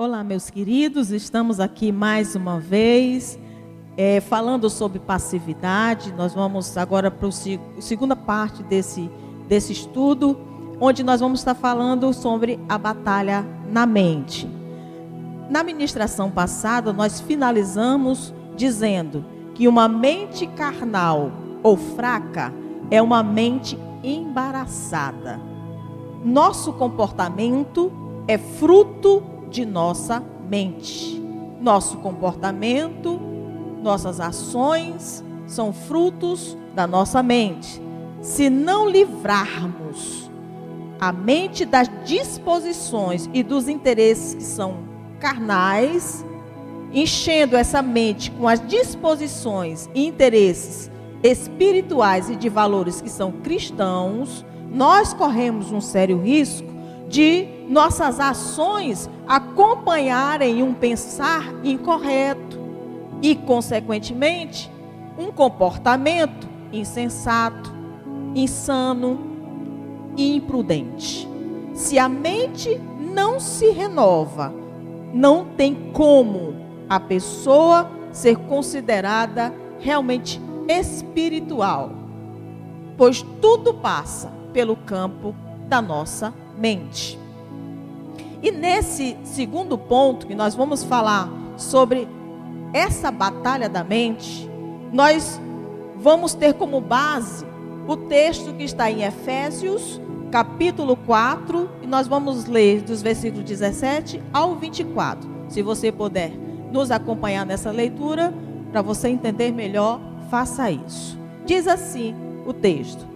Olá, meus queridos, estamos aqui mais uma vez falando sobre passividade. Nós vamos agora para a segunda parte desse estudo, onde nós vamos estar falando sobre a batalha na mente. Na ministração passada, nós finalizamos dizendo que uma mente carnal ou fraca é uma mente embaraçada. Nosso comportamento é fruto de nossa mente. Nosso comportamento, nossas ações são frutos da nossa mente. Se não livrarmos a mente das disposições e dos interesses que são carnais, enchendo essa mente com as disposições e interesses espirituais e de valores que são cristãos, nós corremos um sério risco de nossas ações acompanharem um pensar incorreto e, consequentemente, um comportamento insensato, insano e imprudente. Se a mente não se renova, não tem como a pessoa ser considerada realmente espiritual, pois tudo passa pelo campo da nossa mente. E nesse segundo ponto, que nós vamos falar sobre essa batalha da mente, nós vamos ter como base o texto que está em Efésios, capítulo 4, e nós vamos ler dos versículos 17 ao 24. Se você puder nos acompanhar nessa leitura, para você entender melhor, faça isso. Diz assim o texto: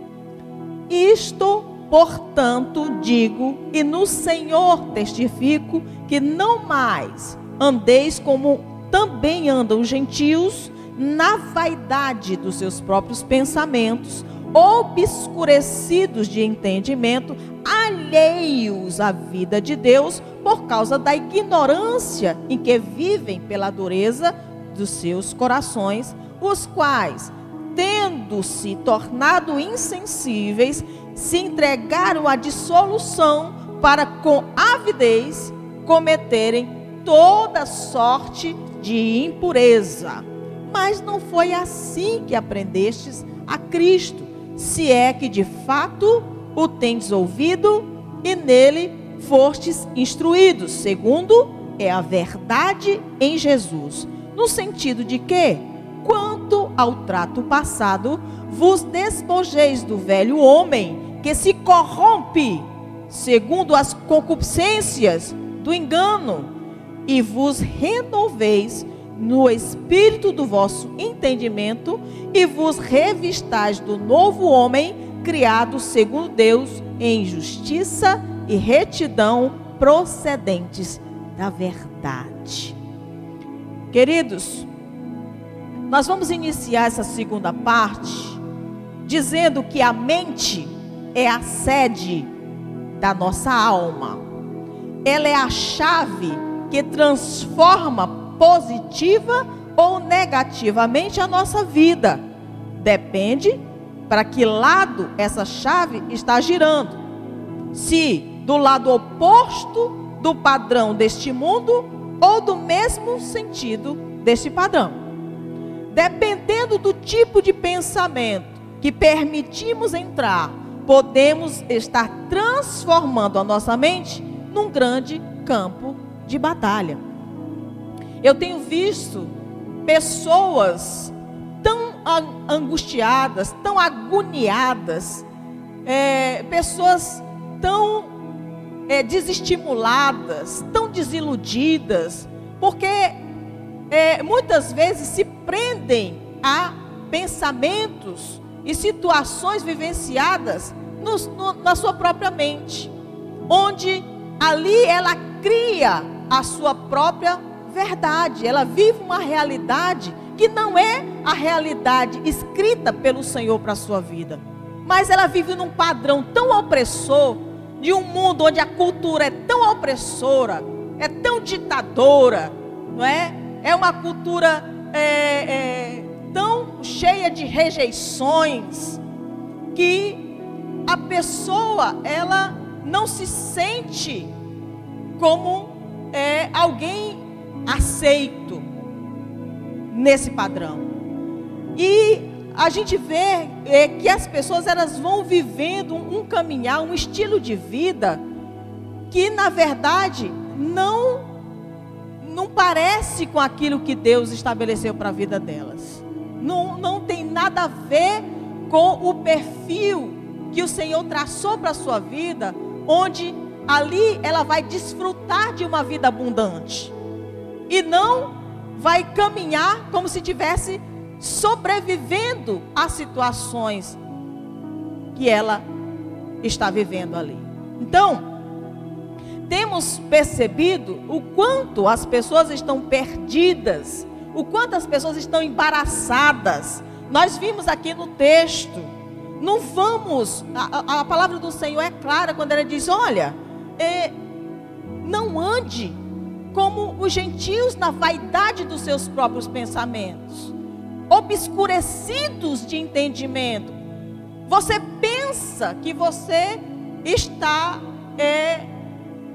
Isto, portanto, digo, e no Senhor testifico, que não mais andeis como também andam os gentios, na vaidade dos seus próprios pensamentos, obscurecidos de entendimento, alheios à vida de Deus, por causa da ignorância em que vivem pela dureza dos seus corações, os quais, tendo-se tornado insensíveis, se entregaram à dissolução para com avidez cometerem toda sorte de impureza. Mas não foi assim que aprendestes a Cristo, se é que de fato o tendes ouvido e nele fostes instruídos, segundo é a verdade em Jesus, no sentido de que, quanto ao trato passado, vos despojeis do velho homem, que se corrompe segundo as concupiscências do engano, e vos renoveis no espírito do vosso entendimento, e vos revistais do novo homem, criado segundo Deus, em justiça e retidão, procedentes da verdade. Queridos, nós vamos iniciar essa segunda parte dizendo que a mente é a sede da nossa alma. Ela é a chave que transforma positiva ou negativamente a nossa vida. Depende para que lado essa chave está girando. Se do lado oposto do padrão deste mundo ou do mesmo sentido deste padrão. Dependendo do tipo de pensamento que permitimos entrar, podemos estar transformando a nossa mente num grande campo de batalha. Eu tenho visto pessoas tão angustiadas, tão agoniadas, pessoas tão desestimuladas, tão desiludidas, porque muitas vezes se prendem a pensamentos e situações vivenciadas na sua própria mente, onde ali ela cria a sua própria verdade, ela vive uma realidade que não é a realidade escrita pelo Senhor para a sua vida, mas ela vive num padrão tão opressor, de um mundo onde a cultura é tão opressora, é tão ditadora, não é? É uma cultura tão cheia de rejeições, que a pessoa, ela não se sente como alguém aceito nesse padrão. E a gente vê que as pessoas elas vão vivendo um caminhar, um estilo de vida que na verdade não parece com aquilo que Deus estabeleceu para a vida delas. Não tem nada a ver com o perfil que o Senhor traçou para a sua vida, onde ali ela vai desfrutar de uma vida abundante. E não vai caminhar como se estivesse sobrevivendo às situações que ela está vivendo ali. Então, temos percebido o quanto as pessoas estão perdidas, o quanto as pessoas estão embaraçadas. Nós vimos aqui no texto, não vamos, a palavra do Senhor é clara quando ela diz, olha, não ande como os gentios na vaidade dos seus próprios pensamentos, obscurecidos de entendimento. Você pensa que você está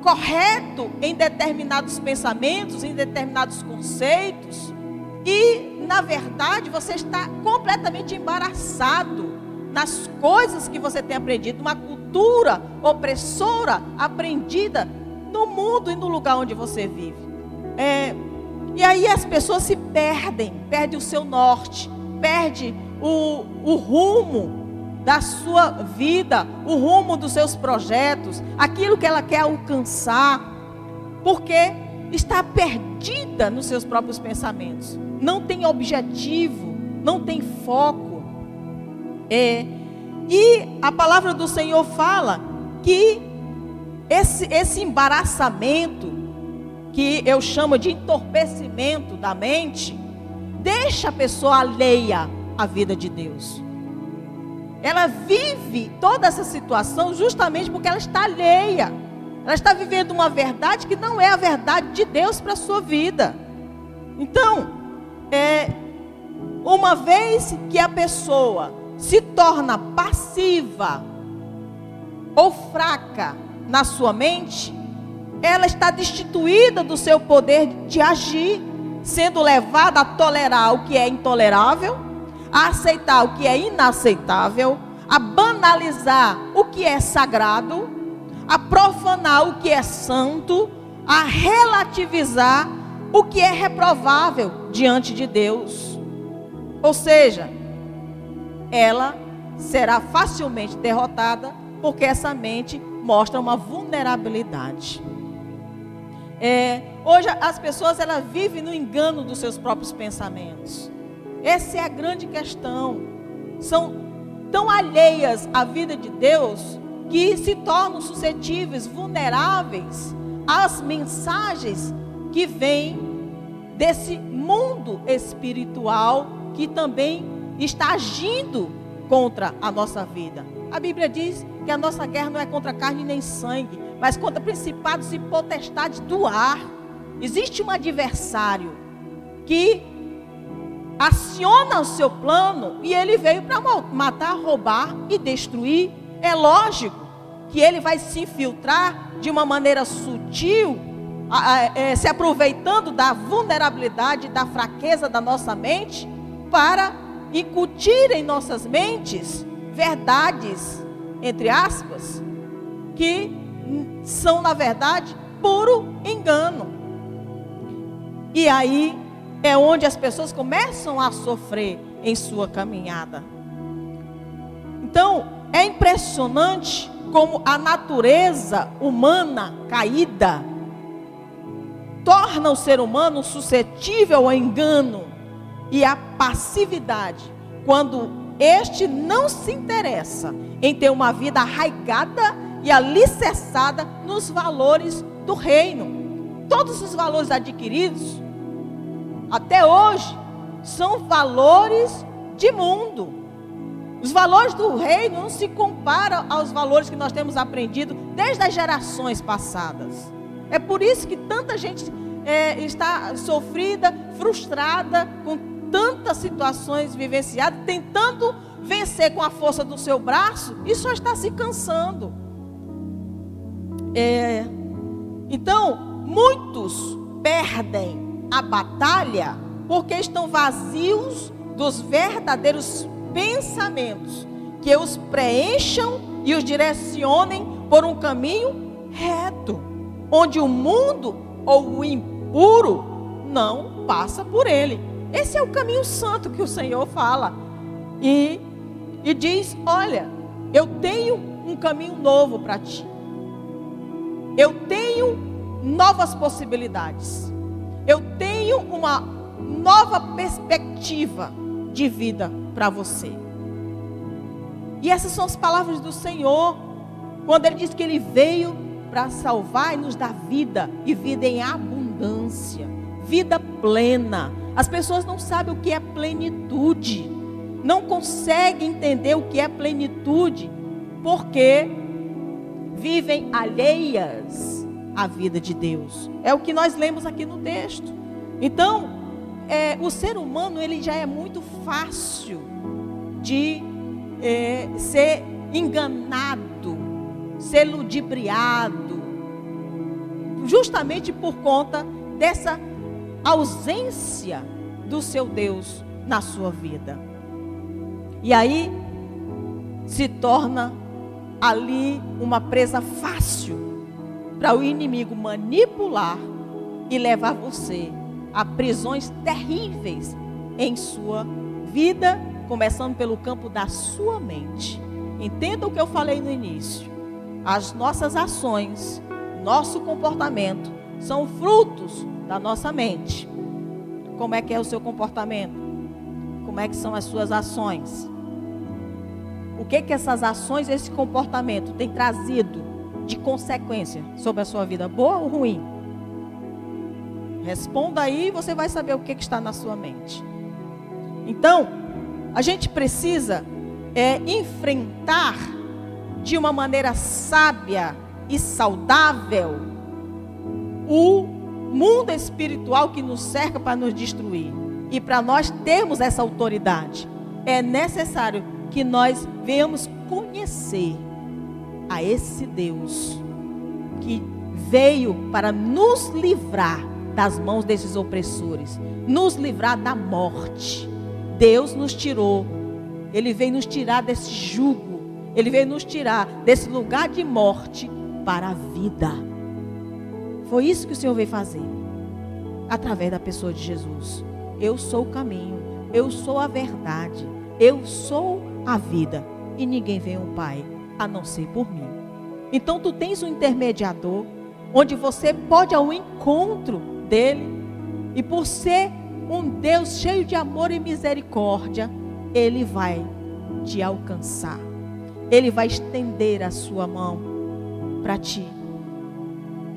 correto em determinados pensamentos, em determinados conceitos, e na verdade você está completamente embaraçado nas coisas que você tem aprendido, uma cultura opressora aprendida no mundo e no lugar onde você vive. E aí as pessoas se perdem o seu norte, perde o rumo da sua vida, o rumo dos seus projetos, aquilo que ela quer alcançar, porque está perdida nos seus próprios pensamentos, não tem objetivo, não tem foco. E a palavra do Senhor fala que esse embaraçamento, que eu chamo de entorpecimento da mente, deixa a pessoa alheia à vida de Deus. Ela vive toda essa situação justamente porque ela está alheia. Ela está vivendo uma verdade que não é a verdade de Deus para a sua vida. Então, uma vez que a pessoa se torna passiva ou fraca na sua mente, ela está destituída do seu poder de agir, sendo levada a tolerar o que é intolerável, a aceitar o que é inaceitável, a banalizar o que é sagrado, a profanar o que é santo, a relativizar o que é reprovável diante de Deus. Ou seja, ela será facilmente derrotada, porque essa mente mostra uma vulnerabilidade. Hoje as pessoas elas vivem no engano dos seus próprios pensamentos. Essa é a grande questão. São tão alheias à vida de Deus que se tornam suscetíveis, vulneráveis às mensagens que vêm desse mundo espiritual que também está agindo contra a nossa vida. A Bíblia diz que a nossa guerra não é contra carne nem sangue, mas contra principados e potestades do ar. Existe um adversário que aciona o seu plano e ele veio para matar, roubar e destruir. É lógico que ele vai se infiltrar de uma maneira sutil, se aproveitando da vulnerabilidade, da fraqueza da nossa mente, para incutir em nossas mentes verdades, entre aspas, que são na verdade puro engano. E aí é onde as pessoas começam a sofrer em sua caminhada. Então, é impressionante como a natureza humana caída torna o ser humano suscetível ao engano e à passividade, quando este não se interessa em ter uma vida arraigada e alicerçada nos valores do reino. Todos os valores adquiridos até hoje são valores de mundo. Os valores do reino não se comparam aos valores que nós temos aprendido desde as gerações passadas. É por isso que tanta gente está sofrida, frustrada, com tantas situações vivenciadas, tentando vencer com a força do seu braço e só está se cansando. Então, muitos perdem a batalha porque estão vazios dos verdadeiros pensamentos que os preencham e os direcionem por um caminho reto, onde o mundo ou o impuro não passa por ele. Esse é o caminho santo que o Senhor fala. E diz: olha, eu tenho um caminho novo para ti. Eu tenho novas possibilidades. Eu tenho uma nova perspectiva de vida para você. E essas são as palavras do Senhor, quando Ele diz que Ele veio para salvar e nos dar vida, e vida em abundância, vida plena. As pessoas não sabem o que é plenitude, não conseguem entender o que é plenitude, porque vivem alheias à vida de Deus. É o que nós lemos aqui no texto. Então, o ser humano, ele já é muito fácil de ser enganado, ser ludibriado, justamente por conta dessa ausência do seu Deus na sua vida. E aí se torna ali uma presa fácil para o inimigo manipular e levar você a prisões terríveis em sua vida, começando pelo campo da sua mente. Entenda o que eu falei no início. As nossas ações, nosso comportamento são frutos da nossa mente. Como é que é o seu comportamento? Como é que são as suas ações? O que essas ações, esse comportamento tem trazido de consequência sobre a sua vida, boa ou ruim? Responda aí e você vai saber o que está na sua mente. Então, a gente precisa enfrentar de uma maneira sábia e saudável o mundo espiritual que nos cerca para nos destruir. E para nós termos essa autoridade, é necessário que nós venhamos conhecer a esse Deus que veio para nos livrar das mãos desses opressores, nos livrar da morte. Deus nos tirou, Ele veio nos tirar desse jugo, Ele veio nos tirar desse lugar de morte para a vida. Foi isso que o Senhor veio fazer, através da pessoa de Jesus. Eu sou o caminho, eu sou a verdade, eu sou a vida, e ninguém vem ao Pai a não ser por mim. Então tu tens um intermediador, onde você pode ir ao encontro dele, e por ser um Deus cheio de amor e misericórdia, Ele vai te alcançar, Ele vai estender a sua mão para ti.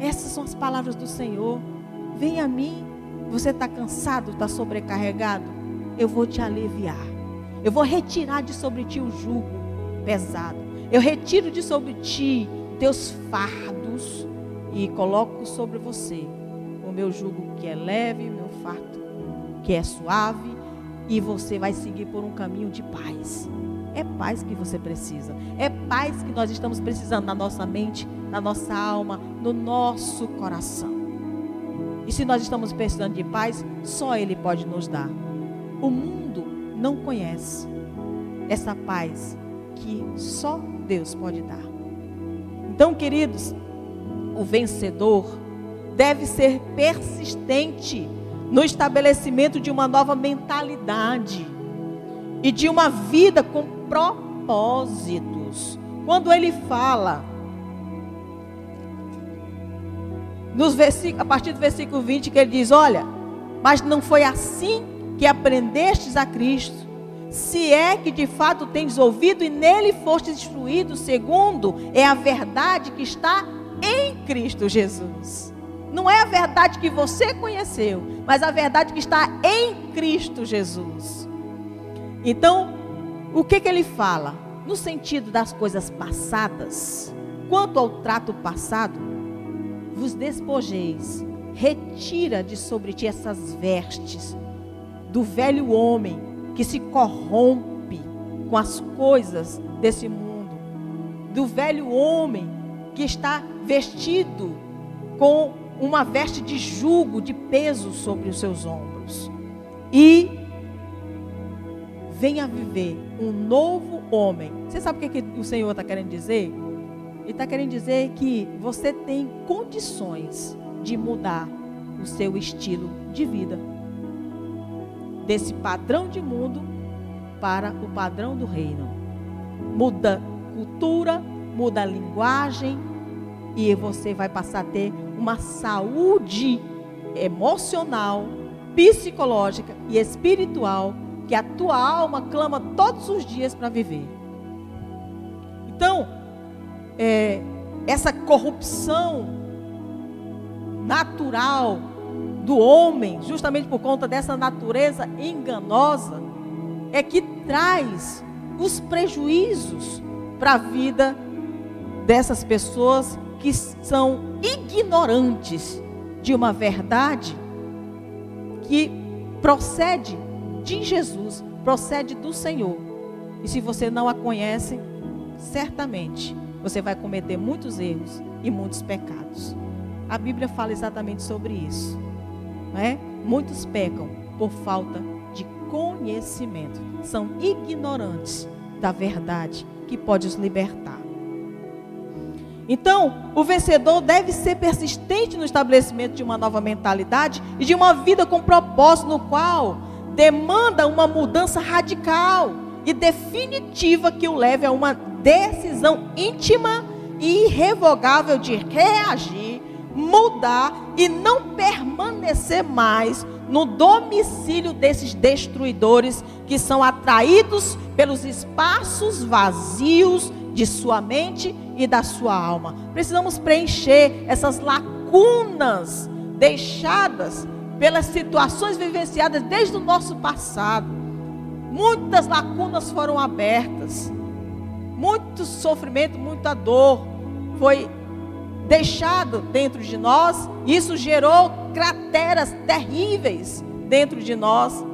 Essas são as palavras do Senhor. Vem a mim. Você está cansado, está sobrecarregado? Eu vou te aliviar. Eu vou retirar de sobre ti o jugo pesado. Eu retiro de sobre ti teus fardos e coloco sobre você o meu jugo que é leve, o meu fardo que é suave, e você vai seguir por um caminho de paz. É paz que você precisa. É paz que nós estamos precisando na nossa mente, na nossa alma, no nosso coração. E se nós estamos precisando de paz, só Ele pode nos dar. O mundo não conhece essa paz que só Deus pode dar. Então, queridos, o vencedor deve ser persistente no estabelecimento de uma nova mentalidade e de uma vida com propósitos. Quando ele fala, a partir do versículo 20, que ele diz: olha, mas não foi assim que aprendestes a Cristo, se é que de fato tens ouvido e nele fostes instruído, segundo é a verdade que está em Cristo Jesus. Não é a verdade que você conheceu, mas a verdade que está em Cristo Jesus. Então, o que ele fala? No sentido das coisas passadas, quanto ao trato passado, vos despojeis, retira de sobre ti essas vestes do velho homem que se corrompe com as coisas desse mundo, do velho homem que está vestido com uma veste de jugo, de peso sobre os seus ombros. E venha viver um novo homem. Você sabe o que o Senhor está querendo dizer? Ele está querendo dizer que você tem condições de mudar o seu estilo de vida. Desse padrão de mundo para o padrão do reino. Muda cultura, muda a linguagem e você vai passar a ter uma saúde emocional, psicológica e espiritual que a tua alma clama todos os dias para viver. Então, essa corrupção natural do homem, justamente por conta dessa natureza enganosa, é que traz os prejuízos para a vida dessas pessoas que são ignorantes de uma verdade que procede de Jesus, procede do Senhor. E se você não a conhece, certamente você vai cometer muitos erros e muitos pecados. A Bíblia fala exatamente sobre isso, não é? Muitos pecam por falta de conhecimento, são ignorantes da verdade que pode os libertar. Então, o vencedor deve ser persistente no estabelecimento de uma nova mentalidade e de uma vida com propósito, no qual demanda uma mudança radical e definitiva que o leve a uma decisão íntima e irrevogável de reagir, mudar e não permanecer mais no domicílio desses destruidores que são atraídos pelos espaços vazios de sua mente e da sua alma. Precisamos preencher essas lacunas deixadas pelas situações vivenciadas desde o nosso passado. Muitas lacunas foram abertas, muito sofrimento, muita dor foi deixado dentro de nós. Isso gerou crateras terríveis dentro de nós.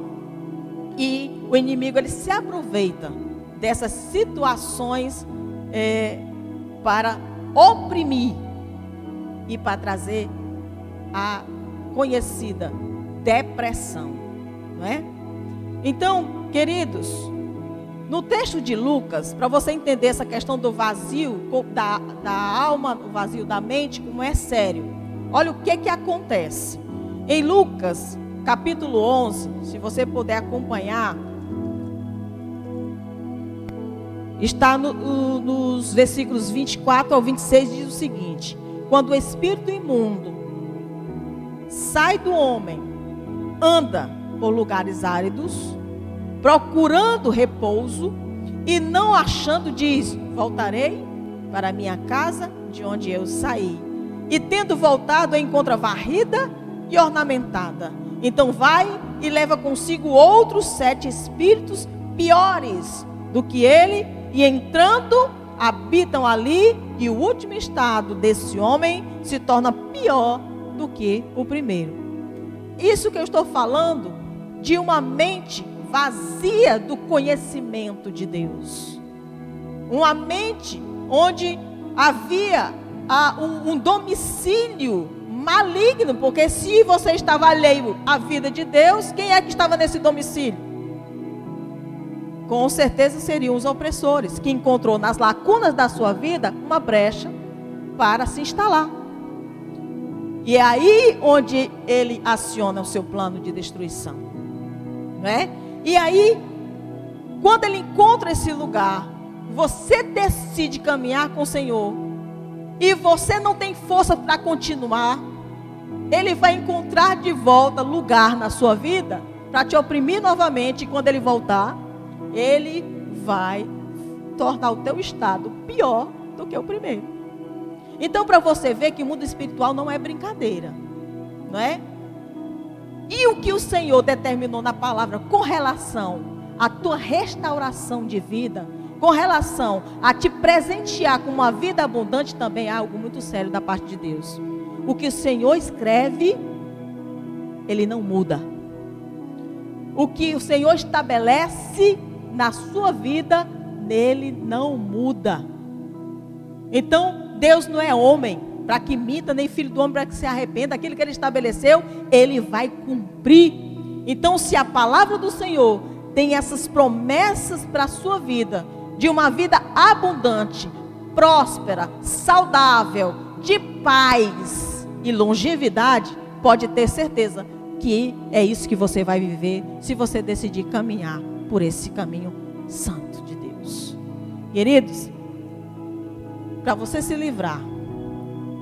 E o inimigo, ele se aproveita dessas situações para oprimir e para trazer a conhecida depressão, não é? Então, queridos, no texto de Lucas, para você entender essa questão do vazio da alma, o vazio da mente, como é sério, olha o que acontece. Em Lucas, capítulo 11, se você puder acompanhar, está nos versículos 24 ao 26, diz o seguinte: quando o espírito imundo sai do homem, anda por lugares áridos, procurando repouso, e não achando, diz: voltarei para minha casa de onde eu saí. E tendo voltado, a encontra varrida e ornamentada. Então vai e leva consigo outros 7 espíritos piores do que ele, e entrando, habitam ali, e o último estado desse homem se torna pior do que o primeiro. Isso que eu estou falando de uma mente vazia do conhecimento de Deus. Uma mente onde havia um domicílio maligno, porque se você estava alheio à vida de Deus, quem é que estava nesse domicílio? Com certeza seriam os opressores, que encontrou nas lacunas da sua vida uma brecha para se instalar. E é aí onde ele aciona o seu plano de destruição, não é? E aí, quando ele encontra esse lugar, você decide caminhar com o Senhor, e você não tem força para continuar, ele vai encontrar de volta lugar na sua vida para te oprimir novamente. E quando ele voltar, ele vai tornar o teu estado pior do que o primeiro. Então, para você ver que o mundo espiritual não é brincadeira, não é? E o que o Senhor determinou na palavra com relação à tua restauração de vida, com relação a te presentear com uma vida abundante, também é algo muito sério da parte de Deus. O que o Senhor escreve, ele não muda. O que o Senhor estabelece na sua vida, nele não muda. Então, Deus não é homem para que minta, nem filho do homem para que se arrependa. Aquilo que ele estabeleceu, ele vai cumprir. Então, se a palavra do Senhor tem essas promessas para a sua vida, de uma vida abundante, próspera, saudável, de paz e longevidade, pode ter certeza que é isso que você vai viver, se você decidir caminhar por esse caminho santo de Deus. Queridos, para você se livrar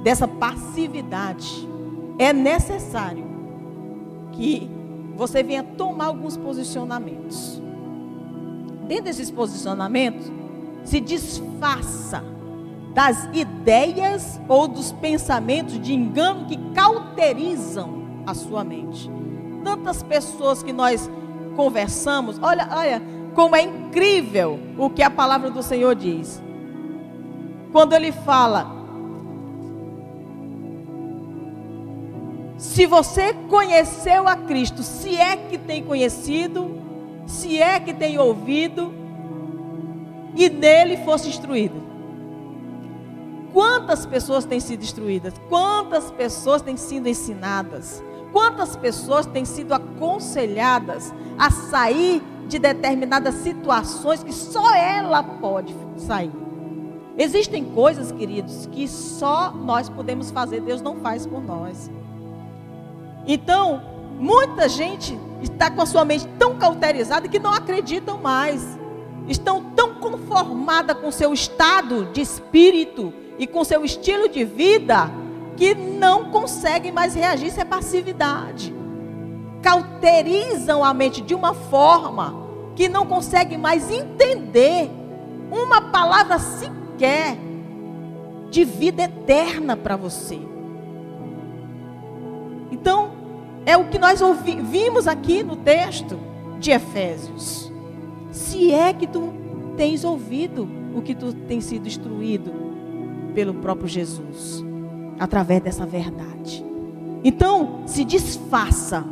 dessa passividade, é necessário que você venha tomar alguns posicionamentos. Dentro desses posicionamentos, se desfaça das ideias ou dos pensamentos de engano que cauterizam a sua mente. Tantas pessoas que nós conversamos, olha como é incrível o que a palavra do Senhor diz. Quando ele fala: se você conheceu a Cristo, se é que tem conhecido, se é que tem ouvido, e nele fosse instruído. Quantas pessoas têm sido instruídas? Quantas pessoas têm sido ensinadas? Quantas pessoas têm sido aconselhadas a sair de determinadas situações que só ela pode sair? Existem coisas, queridos, que só nós podemos fazer, Deus não faz por nós. Então, muita gente está com a sua mente tão cauterizada que não acreditam mais. Estão tão conformada com seu estado de espírito e com seu estilo de vida, que não conseguem mais reagir. Isso é passividade. Cauterizam a mente de uma forma que não conseguem mais entender uma palavra sequer de vida eterna para você. Então, é o que nós vimos aqui no texto de Efésios. Se é que tu tens ouvido o que tu tens sido instruído pelo próprio Jesus, através dessa verdade. Então, se desfaça,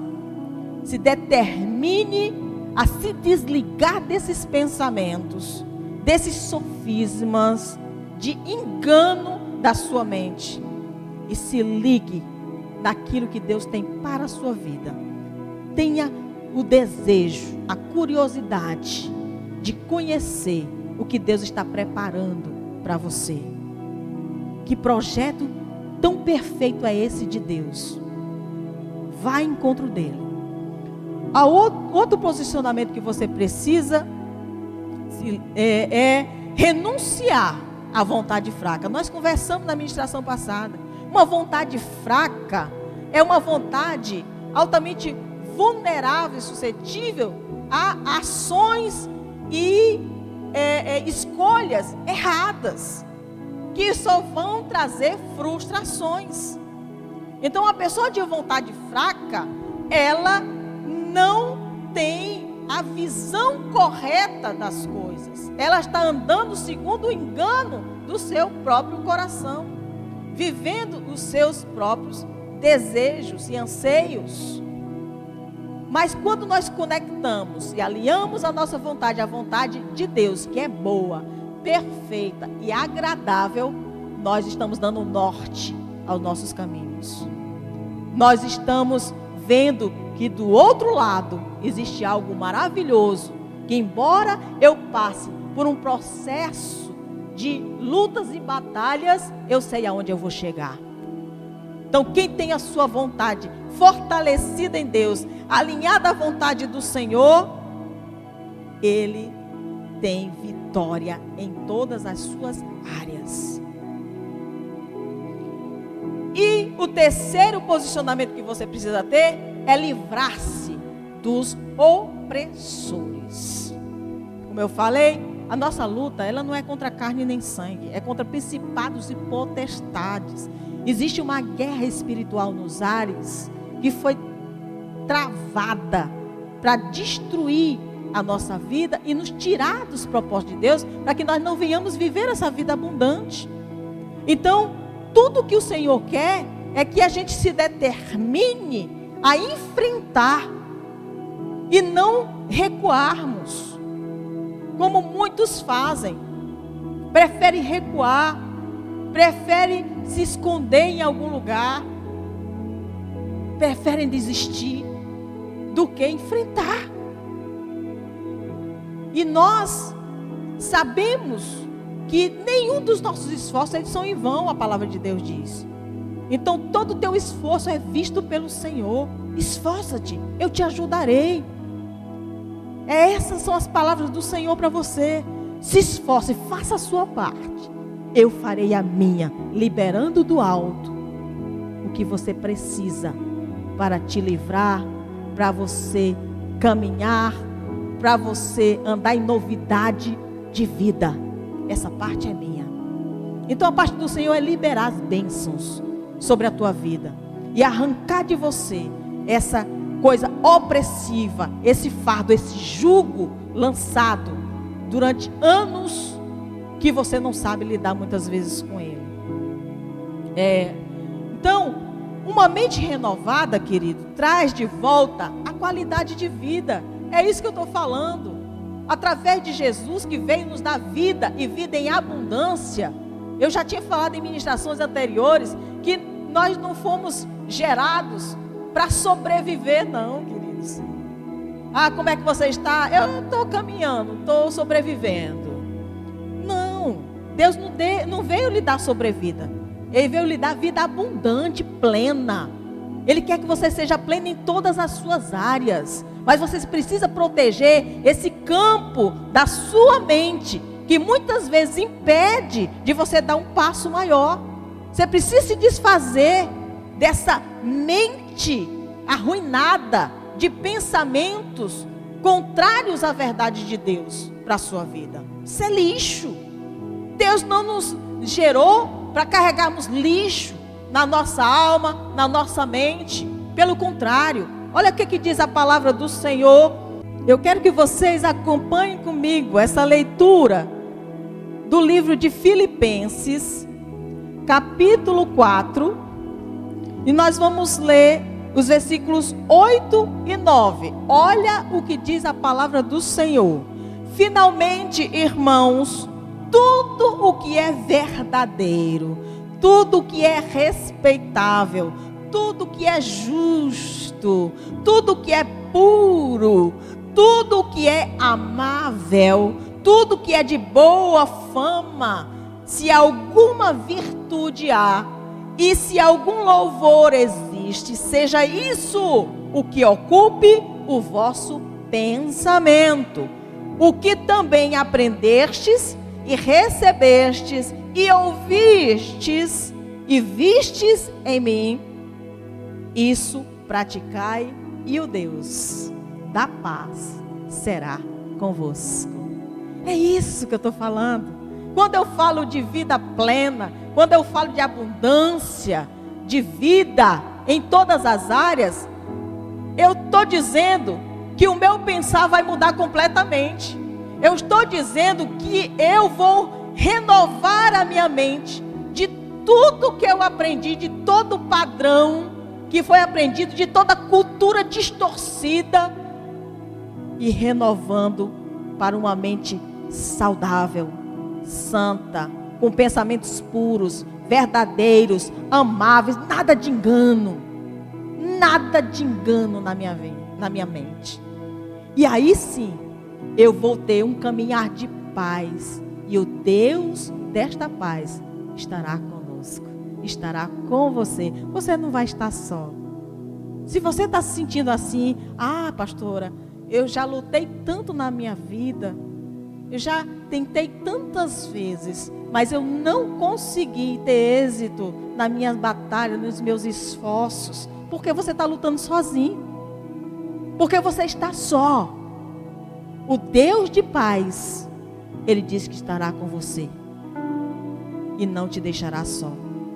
se determine a se desligar desses pensamentos, desses sofismas de engano da sua mente, e se ligue naquilo que Deus tem para a sua vida. Tenha o desejo, a curiosidade de conhecer o que Deus está preparando para você. Que projeto tão perfeito é esse de Deus? Vá ao encontro dele. Há outro posicionamento que você precisa é renunciar à vontade fraca. Nós conversamos na ministração passada. Uma vontade fraca é uma vontade altamente vulnerável e suscetível a ações e escolhas erradas, que só vão trazer frustrações. Então, a pessoa de vontade fraca, ela não tem a visão correta das coisas. Ela está andando segundo o engano do seu próprio coração, vivendo os seus próprios desejos e anseios. Mas quando nós conectamos e alinhamos a nossa vontade à vontade de Deus, que é boa, perfeita e agradável, nós estamos dando norte aos nossos caminhos. Nós estamos vendo que do outro lado existe algo maravilhoso, que embora eu passe por um processo de lutas e batalhas, eu sei aonde eu vou chegar. Então, quem tem a sua vontade fortalecida em Deus, alinhada à vontade do Senhor, ele tem vitória em todas as suas áreas. E o terceiro posicionamento que você precisa ter é livrar-se dos opressores. Como eu falei, a nossa luta, ela não é contra carne nem sangue, é contra principados e potestades. Existe uma guerra espiritual nos ares que foi travada para destruir a nossa vida e nos tirar dos propósitos de Deus, para que nós não venhamos viver essa vida abundante. Então, tudo que o Senhor quer é que a gente se determine a enfrentar e não recuarmos, como muitos fazem. Preferem recuar, preferem se esconder em algum lugar, preferem desistir do que enfrentar. E nós sabemos que nenhum dos nossos esforços eles são em vão, a palavra de Deus diz. Então todo o teu esforço é visto pelo Senhor. Esforça-te, eu te ajudarei. Essas são as palavras do Senhor para você. Se esforce, faça a sua parte. Eu farei a minha, liberando do alto o que você precisa para te livrar, para você caminhar, para você andar em novidade de vida. Essa parte é minha. Então a parte do Senhor é liberar as bênçãos sobre a tua vida e arrancar de você essa coisa opressiva, esse fardo, esse jugo lançado durante anos que você não sabe lidar muitas vezes com ele. Então, uma mente renovada, querido, traz de volta a qualidade de vida. É isso que eu estou falando. Através de Jesus que veio nos dar vida e vida em abundância. Eu já tinha falado em ministrações anteriores que nós não fomos gerados para sobreviver, não, queridos. Ah, como é que você está? Eu estou caminhando, estou sobrevivendo. Não, Deus não veio lhe dar sobrevida. Ele veio lhe dar vida abundante, plena. Ele quer que você seja pleno em todas as suas áreas. Mas você precisa proteger esse campo da sua mente, que muitas vezes impede de você dar um passo maior. Você precisa se desfazer dessa mente arruinada de pensamentos contrários à verdade de Deus para a sua vida. Isso é lixo. Deus não nos gerou para carregarmos lixo na nossa alma, na nossa mente. Pelo contrário, olha o que diz a palavra do Senhor. Eu quero que vocês acompanhem comigo essa leitura do livro de Filipenses, capítulo 4, e nós vamos ler os versículos 8 e 9. Olha o que diz a palavra do Senhor. Finalmente, irmãos, tudo o que é verdadeiro, tudo o que é respeitável, tudo que é justo, tudo que é puro, tudo que é amável, tudo que é de boa fama, se alguma virtude há e se algum louvor existe, seja isso o que ocupe o vosso pensamento. O que também aprendestes e recebestes e ouvistes e vistes em mim, isso praticai, e o Deus da paz será convosco. É isso que eu estou falando. Quando eu falo de vida plena, quando eu falo de abundância, de vida em todas as áreas, eu estou dizendo que o meu pensar vai mudar completamente. Eu estou dizendo que eu vou renovar a minha mente de tudo que eu aprendi, de todo o padrão que foi aprendido, de toda cultura distorcida, e renovando para uma mente saudável, santa, com pensamentos puros, verdadeiros, amáveis, nada de engano na minha mente. E aí sim, eu vou ter um caminhar de paz, e o Deus desta paz estará conosco, estará com você. Você não vai estar só. Se você está se sentindo assim, pastora, eu já lutei tanto na minha vida, eu já tentei tantas vezes, mas eu não consegui ter êxito na minha batalha, nos meus esforços, porque você está lutando sozinho, porque você está só. O Deus de paz, Ele diz que estará com você e não te deixará só.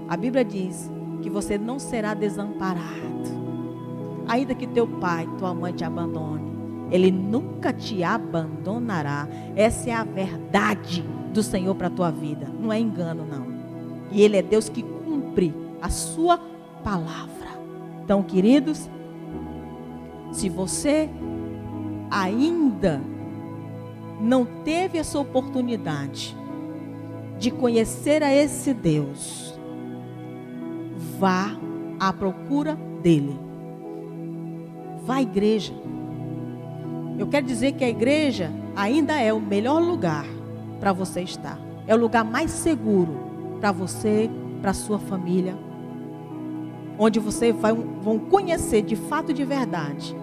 A Bíblia diz que você não será desamparado, ainda que teu pai, tua mãe te abandone, Ele nunca te abandonará. Essa é a verdade do Senhor para a tua vida, não é engano não. E Ele é Deus que cumpre a sua palavra. Então, queridos, se você ainda não teve essa oportunidade de conhecer a esse Deus, vá à procura dele. Vá à igreja. Eu quero dizer que a igreja ainda é o melhor lugar para você estar. É o lugar mais seguro para você, para a sua família. Onde você vão conhecer de fato e de verdade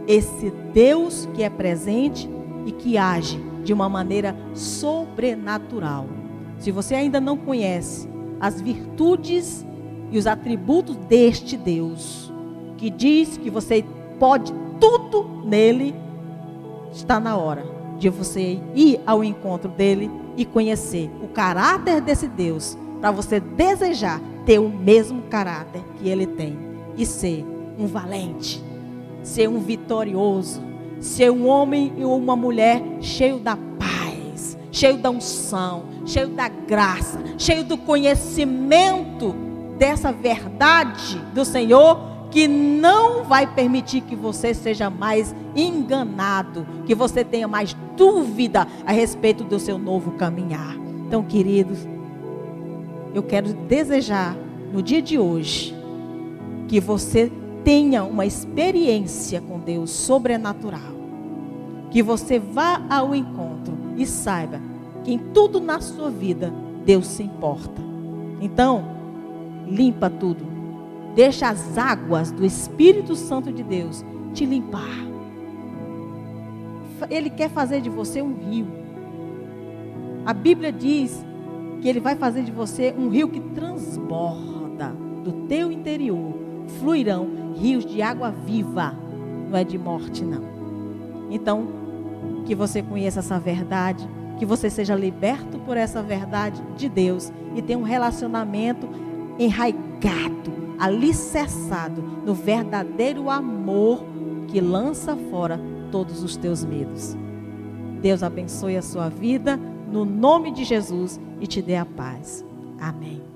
esse Deus que é presente e que age de uma maneira sobrenatural. Se você ainda não conhece as virtudes e os atributos deste Deus, que diz que você pode tudo nele, está na hora de você ir ao encontro dele e conhecer o caráter desse Deus, para você desejar ter o mesmo caráter que ele tem e ser um valente, ser um vitorioso, ser um homem e uma mulher cheio da paz, cheio da unção, cheio da graça, cheio do conhecimento dessa verdade do Senhor, que não vai permitir que você seja mais enganado, que você tenha mais dúvida a respeito do seu novo caminhar. Então, queridos, eu quero desejar no dia de hoje que você tenha uma experiência com Deus sobrenatural, que você vá ao encontro e saiba que em tudo na sua vida Deus se importa. Então, limpa tudo. Deixa as águas do Espírito Santo de Deus te limpar. Ele quer fazer de você um rio. A Bíblia diz que Ele vai fazer de você um rio que transborda. Do teu interior fluirão rios de água viva. Não é de morte, não. Então, que você conheça essa verdade, que você seja liberto por essa verdade de Deus e tenha um relacionamento enraizado, alicerçado no verdadeiro amor que lança fora todos os teus medos. Deus abençoe a sua vida no nome de Jesus e te dê a paz. Amém.